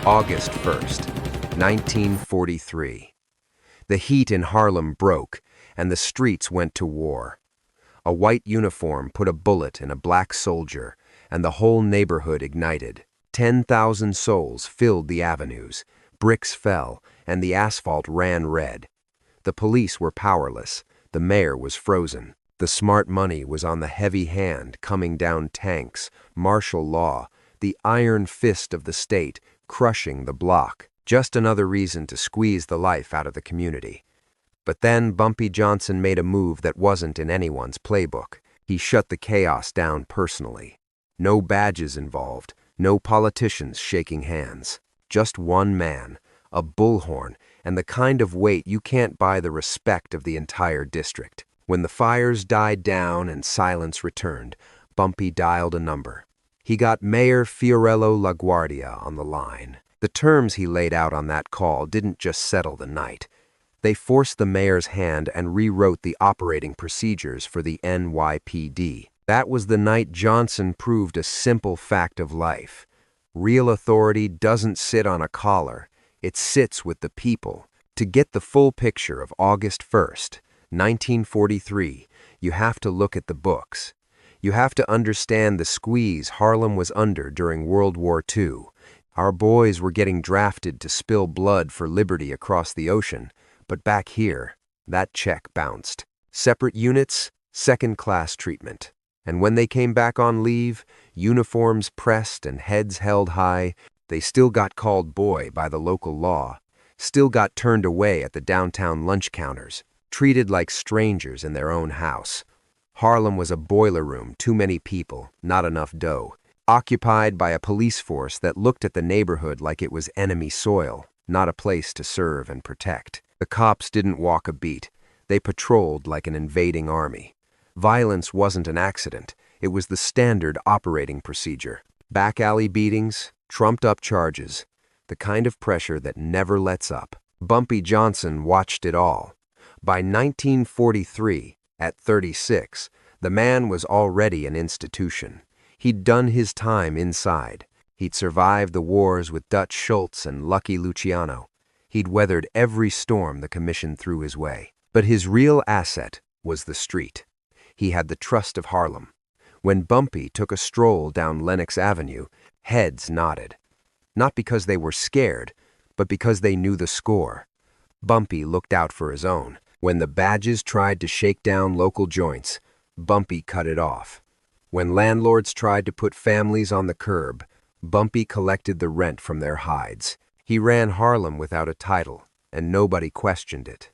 August 1st, 1943. The heat in Harlem broke, and the streets went to war. A white uniform put a bullet in a black soldier, and the whole neighborhood ignited. 10,000 souls filled the avenues, bricks fell, and the asphalt ran red. The police were powerless, the mayor was frozen. The smart money was on the heavy hand coming down tanks, martial law, the iron fist of the state crushing the block. Just another reason to squeeze the life out of the community. But then Bumpy Johnson made a move that wasn't in anyone's playbook. He shut the chaos down personally. No badges involved, no politicians shaking hands. Just one man, a bullhorn, and the kind of weight you can't buy the respect of the entire district. When the fires died down and silence returned, Bumpy dialed a number. He got Mayor Fiorello La Guardia on the line. The terms he laid out on that call didn't just settle the night. They forced the mayor's hand and rewrote the operating procedures for the NYPD. That was the night Johnson proved a simple fact of life. Real authority doesn't sit on a collar, it sits with the people. To get the full picture of August 1st, 1943, you have to look at the books. You have to understand the squeeze Harlem was under during World War II. Our boys were getting drafted to spill blood for liberty across the ocean, but back here, that check bounced. Separate units, second-class treatment. And when they came back on leave, uniforms pressed and heads held high, they still got called boy by the local law, still got turned away at the downtown lunch counters, treated like strangers in their own house. Harlem was a boiler room, too many people, not enough dough, occupied by a police force that looked at the neighborhood like it was enemy soil, not a place to serve and protect. The cops didn't walk a beat. They patrolled like an invading army. Violence wasn't an accident. It was the standard operating procedure. Back alley beatings, trumped-up charges, the kind of pressure that never lets up. Bumpy Johnson watched it all. By 1943, at 36, the man was already an institution. He'd done his time inside. He'd survived the wars with Dutch Schultz and Lucky Luciano. He'd weathered every storm the commission threw his way. But his real asset was the street. He had the trust of Harlem. When Bumpy took a stroll down Lenox Avenue, heads nodded. Not because they were scared, but because they knew the score. Bumpy looked out for his own. When the badges tried to shake down local joints, Bumpy cut it off. When landlords tried to put families on the curb, Bumpy collected the rent from their hides. He ran Harlem without a title, and nobody questioned it.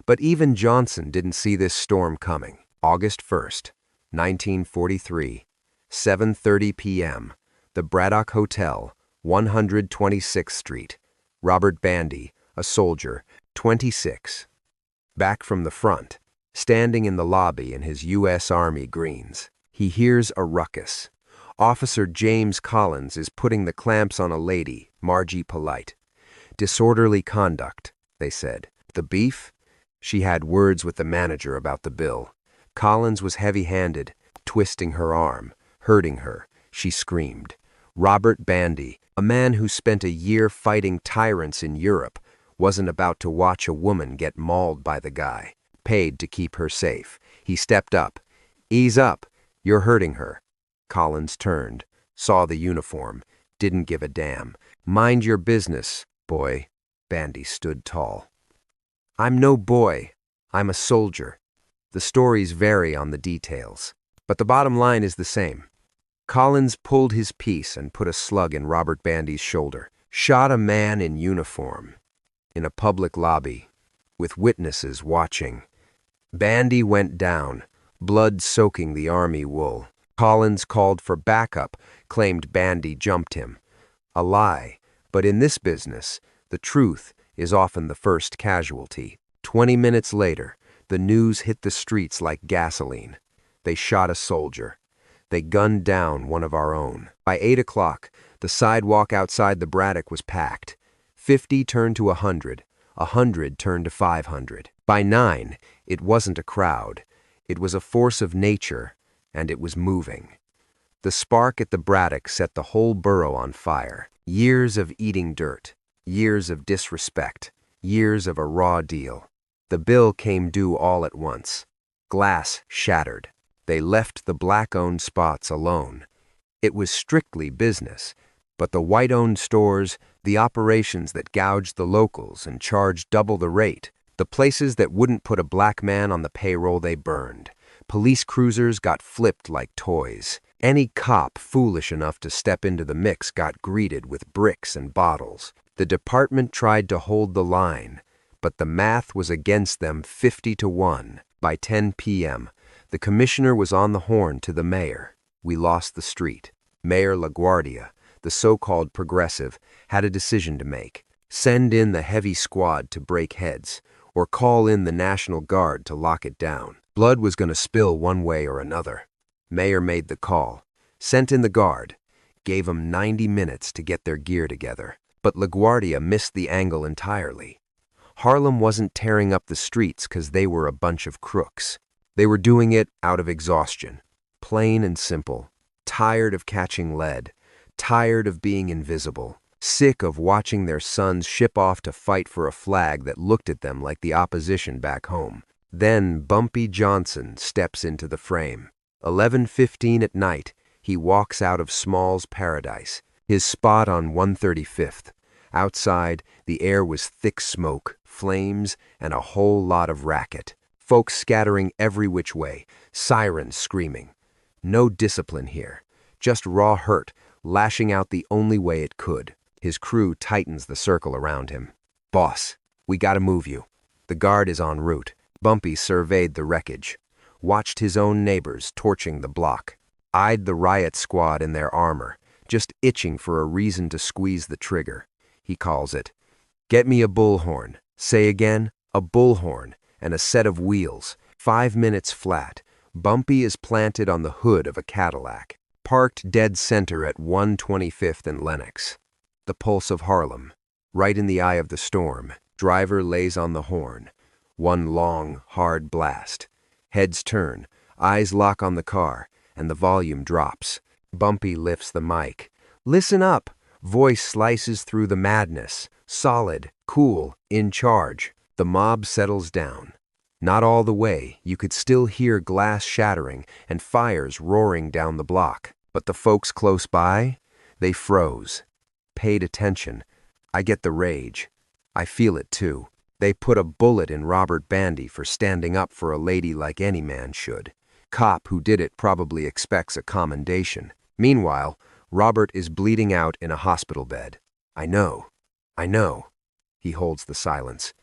But even Johnson didn't see this storm coming. August 1st, 1943, 7:30 p.m., the Braddock Hotel, 126th Street. Robert Bandy, a soldier, 26. Back from the front, standing in the lobby in his U.S. Army greens, he hears a ruckus. Officer James Collins is putting the clamps on a lady, Margie Polite. Disorderly conduct, they said. The beef? She had words with the manager about the bill. Collins was heavy-handed, twisting her arm, hurting her. She screamed. Robert Bandy, a man who spent a year fighting tyrants in Europe, wasn't about to watch a woman get mauled by the guy, paid to keep her safe. He stepped up. "Ease up. You're hurting her." Collins turned, saw the uniform, didn't give a damn. "Mind your business, boy." Bandy stood tall. "I'm no boy. I'm a soldier." The stories vary on the details, but the bottom line is the same. Collins pulled his piece and put a slug in Robert Bandy's shoulder. Shot a man in uniform. In a public lobby, with witnesses watching. Bandy went down, blood soaking the army wool. Collins called for backup, claimed Bandy jumped him. A lie, but in this business, the truth is often the first casualty. 20 minutes later, the news hit the streets like gasoline. They shot a soldier. They gunned down one of our own. By 8 o'clock, the sidewalk outside the Braddock was packed. 50 turned to 100, 100 turned to 500. By 9, it wasn't a crowd. It was a force of nature, and it was moving. The spark at the Braddock set the whole borough on fire. Years of eating dirt, years of disrespect, years of a raw deal. The bill came due all at once. Glass shattered. They left the black-owned spots alone. It was strictly business, but the white-owned stores, the operations that gouged the locals and charged double the rate, the places that wouldn't put a black man on the payroll, they burned. Police cruisers got flipped like toys. Any cop foolish enough to step into the mix got greeted with bricks and bottles. The department tried to hold the line, but the math was against them 50-1. By 10 p.m., the commissioner was on the horn to the mayor. We lost the street. Mayor La Guardia, the so-called progressive, had a decision to make. Send in the heavy squad to break heads, or call in the National Guard to lock it down. Blood was going to spill one way or another. Mayor made the call, sent in the guard, gave them 90 minutes to get their gear together. But La Guardia missed the angle entirely. Harlem wasn't tearing up the streets because they were a bunch of crooks. They were doing it out of exhaustion. Plain and simple. Tired of catching lead. Tired of being invisible. Sick of watching their sons ship off to fight for a flag that looked at them like the opposition back home. Then Bumpy Johnson steps into the frame. 11:15 at night, he walks out of Small's Paradise, his spot on 135th. Outside, the air was thick smoke, flames, and a whole lot of racket. Folks scattering every which way, sirens screaming. No discipline here, just raw hurt, lashing out the only way it could. His crew tightens the circle around him. "Boss, we gotta move you. The guard is en route." Bumpy surveyed the wreckage, watched his own neighbors torching the block, eyed the riot squad in their armor, just itching for a reason to squeeze the trigger. He calls it, "Get me a bullhorn." Say again, "A bullhorn," and a set of wheels. 5 minutes flat. Bumpy is planted on the hood of a Cadillac, parked dead center at 125th and Lenox. The pulse of Harlem, right in the eye of the storm. Driver lays on the horn. One long, hard blast. Heads turn, eyes lock on the car, and the volume drops. Bumpy lifts the mic. "Listen up!" Voice slices through the madness. Solid, cool, in charge. The mob settles down. Not all the way. You could still hear glass shattering and fires roaring down the block. But the folks close by, they froze. Paid attention. I get the rage. I feel it too. They put a bullet in Robert Bandy for standing up for a lady like any man should. Cop who did it probably expects a commendation. Meanwhile, Robert is bleeding out in a hospital bed. I know. He holds the silence.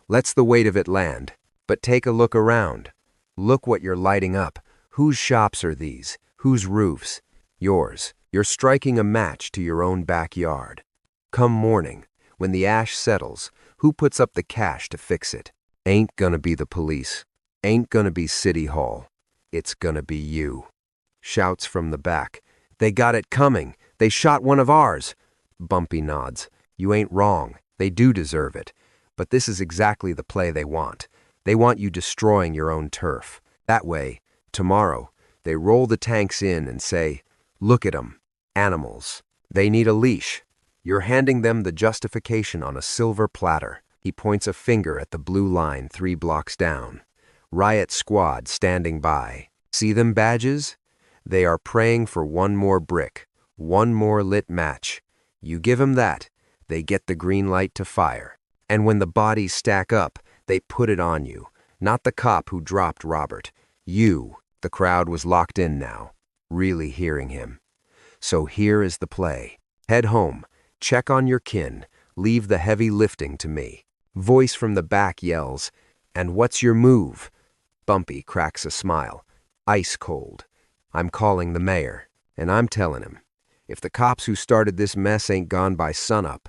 Lets the weight of it land. But take a look around. Look what you're lighting up. Whose shops are these? Whose roofs? Yours. You're striking a match to your own backyard. Come morning, when the ash settles, who puts up the cash to fix it? Ain't gonna be the police. Ain't gonna be City Hall. It's gonna be you. Shouts from the back. They got it coming. They shot one of ours. Bumpy nods. You ain't wrong. They do deserve it. But this is exactly the play they want. They want you destroying your own turf. That way, tomorrow, they roll the tanks in and say, "Look at 'em. Animals. They need a leash." You're handing them the justification on a silver platter. He points a finger at the blue line 3 blocks down. Riot squad standing by. See them badges? They are praying for one more brick, one more lit match. You give 'em that, they get the green light to fire. And when the bodies stack up, they put it on you. Not the cop who dropped Robert. You. The crowd was locked in now, really hearing him. So here is the play. Head home. Check on your kin. Leave the heavy lifting to me. Voice from the back yells, "And what's your move?" Bumpy cracks a smile. Ice cold. I'm calling the mayor, and I'm telling him, if the cops who started this mess ain't gone by sunup,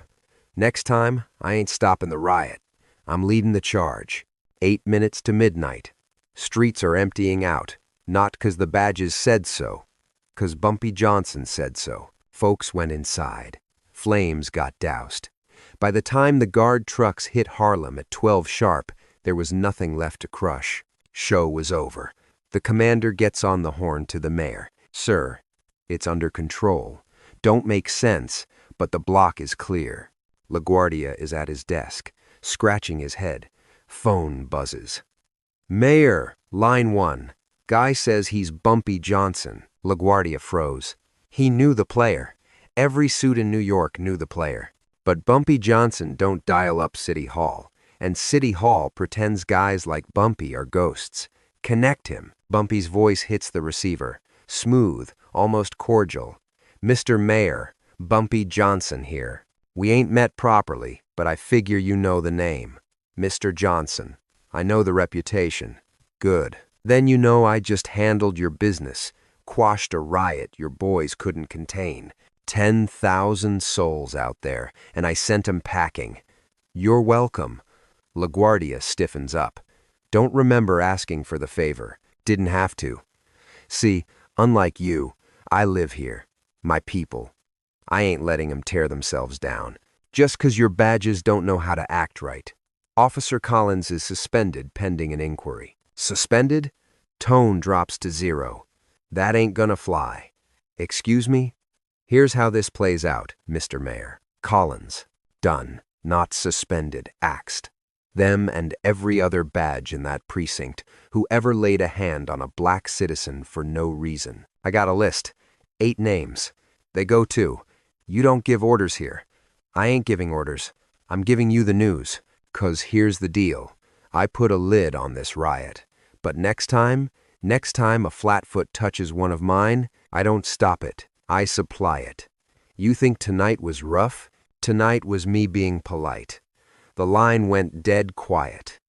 next time I ain't stopping the riot. I'm leading the charge. 8 minutes to midnight. Streets are emptying out, not 'cause the badges said so, 'cause Bumpy Johnson said so. Folks went inside. Flames got doused. By the time the guard trucks hit Harlem at 12 sharp, there was nothing left to crush. Show was over. The commander gets on the horn to the mayor. "Sir, It's under control. Don't make sense, but the block is clear. LaGuardia is at his desk, scratching his head. Phone buzzes. Mayor, line 1. Guy says he's Bumpy Johnson. LaGuardia froze. He knew the player. Every suit in New York knew the player. But Bumpy Johnson don't dial up City Hall. And City Hall pretends guys like Bumpy are ghosts. Connect him. Bumpy's voice hits the receiver. Smooth, almost cordial. Mr. Mayor, Bumpy Johnson here. We ain't met properly, but I figure you know the name. Mr. Johnson. I know the reputation. Good. Then you know I just handled your business, quashed a riot your boys couldn't contain. 10,000 souls out there, and I sent 'em packing. You're welcome. LaGuardia stiffens up. Don't remember asking for the favor. Didn't have to. See, unlike you, I live here. My people. I ain't letting 'em tear themselves down. Just 'cause your badges don't know how to act right. Officer Collins is suspended pending an inquiry. Suspended? Tone drops to 0. That ain't gonna fly. Excuse me? Here's how this plays out, Mr. Mayor. Collins. Done. Not suspended. Axed. Them and every other badge in that precinct who ever laid a hand on a black citizen for no reason. I got a list. 8 names. They go too. You don't give orders here. I ain't giving orders. I'm giving you the news. 'Cause here's the deal. I put a lid on this riot. But next time a flatfoot touches one of mine, I don't stop it. I supply it. You think tonight was rough? Tonight was me being polite. The line went dead quiet.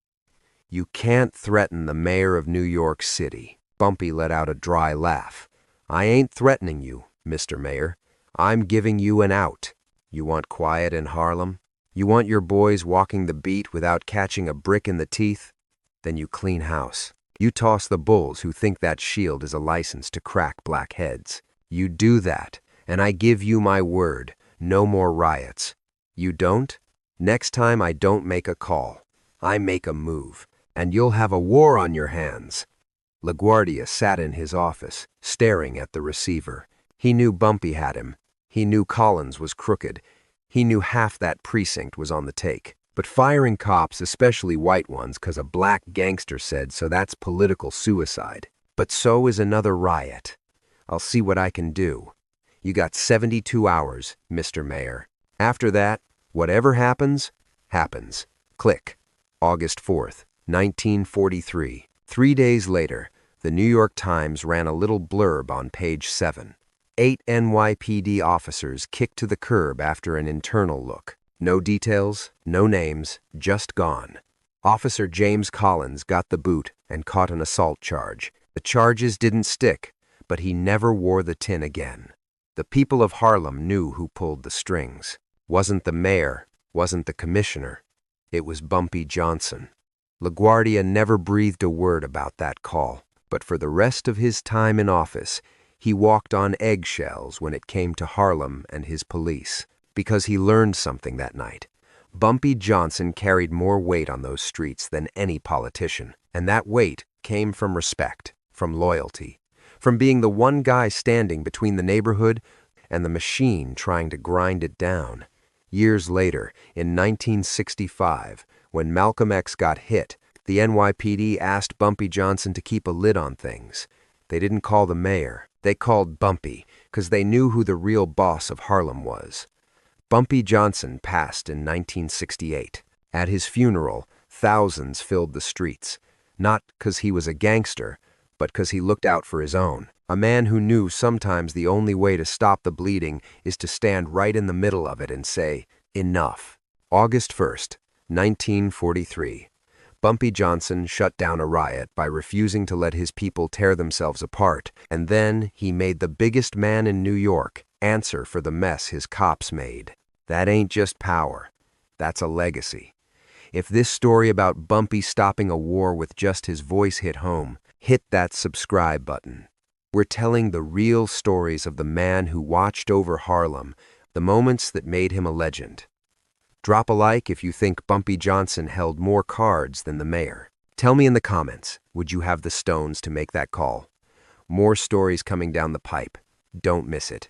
You can't threaten the mayor of New York City. Bumpy let out a dry laugh. I ain't threatening you, Mr. Mayor. I'm giving you an out. You want quiet in Harlem? You want your boys walking the beat without catching a brick in the teeth? Then you clean house. You toss the bulls who think that shield is a license to crack black heads. You do that, and I give you my word, no more riots. You don't? Next time I don't make a call. I make a move, and you'll have a war on your hands. LaGuardia sat in his office, staring at the receiver. He knew Bumpy had him. He knew Collins was crooked. He knew half that precinct was on the take. But firing cops, especially white ones, 'cause a black gangster said so, that's political suicide. But so is another riot. I'll see what I can do. You got 72 hours, Mr. Mayor. After that, whatever happens, happens. Click. August 4th, 1943. 3 days later, the New York Times ran a little blurb on page 7. 8 NYPD officers kicked to the curb after an internal look. No details, no names, just gone. Officer James Collins got the boot and caught an assault charge. The charges didn't stick, but he never wore the tin again. The people of Harlem knew who pulled the strings. Wasn't the mayor, wasn't the commissioner. It was Bumpy Johnson. LaGuardia never breathed a word about that call, but for the rest of his time in office, he walked on eggshells when it came to Harlem and his police. Because he learned something that night. Bumpy Johnson carried more weight on those streets than any politician, and that weight came from respect, from loyalty, from being the one guy standing between the neighborhood and the machine trying to grind it down. Years later, in 1965, when Malcolm X got hit, the NYPD asked Bumpy Johnson to keep a lid on things. They didn't call the mayor. They called Bumpy, 'cause they knew who the real boss of Harlem was. Bumpy Johnson passed in 1968. At his funeral, thousands filled the streets, not 'cause he was a gangster, but 'cause he looked out for his own. A man who knew sometimes the only way to stop the bleeding is to stand right in the middle of it and say, enough. August 1st, 1943. Bumpy Johnson shut down a riot by refusing to let his people tear themselves apart, and then he made the biggest man in New York answer for the mess his cops made. That ain't just power. That's a legacy. If this story about Bumpy stopping a war with just his voice hit home, hit that subscribe button. We're telling the real stories of the man who watched over Harlem, the moments that made him a legend. Drop a like if you think Bumpy Johnson held more cards than the mayor. Tell me in the comments, would you have the stones to make that call? More stories coming down the pipe. Don't miss it.